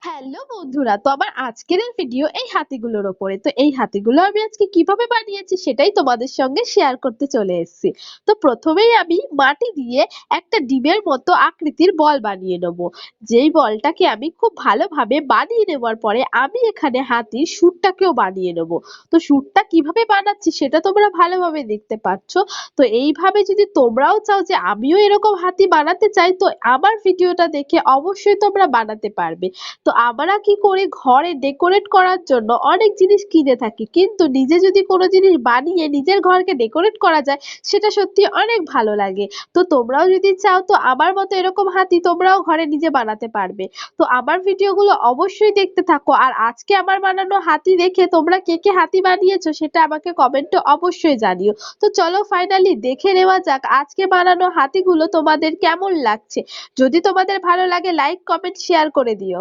Hello বন্ধুরা, তো আমার আজকের এই ভিডিও এই হাতিগুলোর ওপরে। তো এই হাতিগুলো আমি আজকে কিভাবে বানিয়েছি সেটাই তোমাদের সঙ্গে শেয়ার করতে চলে এসেছি। তো প্রথমেই আমি মাটি দিয়ে একটা ডিমের মতো আকৃতির বল বানিয়ে নেব। যেই বলটাকে আমি খুব ভালোভাবে বানিয়ে নেওয়ার পরে আমি এখানে হাতির শুটটাকেও বানিয়ে নেব। তো শুটটা কিভাবে বানাচ্ছি সেটা তোমরা ভালোভাবে দেখতে পাচ্ছ। তো এইভাবে যদি তোমরাও চাও যে আমিও এরকম হাতি বানাতে চাই, তো আমার ভিডিওটা দেখে অবশ্যই তোমরা বানাতে পারবে। তো আমরা কি করি, ঘরে ডেকোরেট করার জন্য অনেক জিনিস কিনে থাকি, কিন্তু নিজে যদি কোনো জিনিস বানিয়ে নিজের ঘরকে ডেকোরেট করা যায় সেটা সত্যি অনেক ভালো লাগে। তো তোমরাও যদি চাও তো আমার মতো এরকম হাতি তোমরাও ঘরে নিজে বানাতে পারবে। তো আমার ভিডিওগুলো অবশ্যই দেখতে থাকো, আর আজকে আমার বানানো হাতি দেখে তোমরা কে কে হাতি বানিয়েছো সেটা আমাকে কমেন্টে অবশ্যই জানিও। তো চলো ফাইনালি দেখে নেওয়া যাক আজকে বানানো হাতিগুলো তোমাদের কেমন লাগছে। যদি তোমাদের ভালো লাগে লাইক কমেন্ট শেয়ার করে দিও।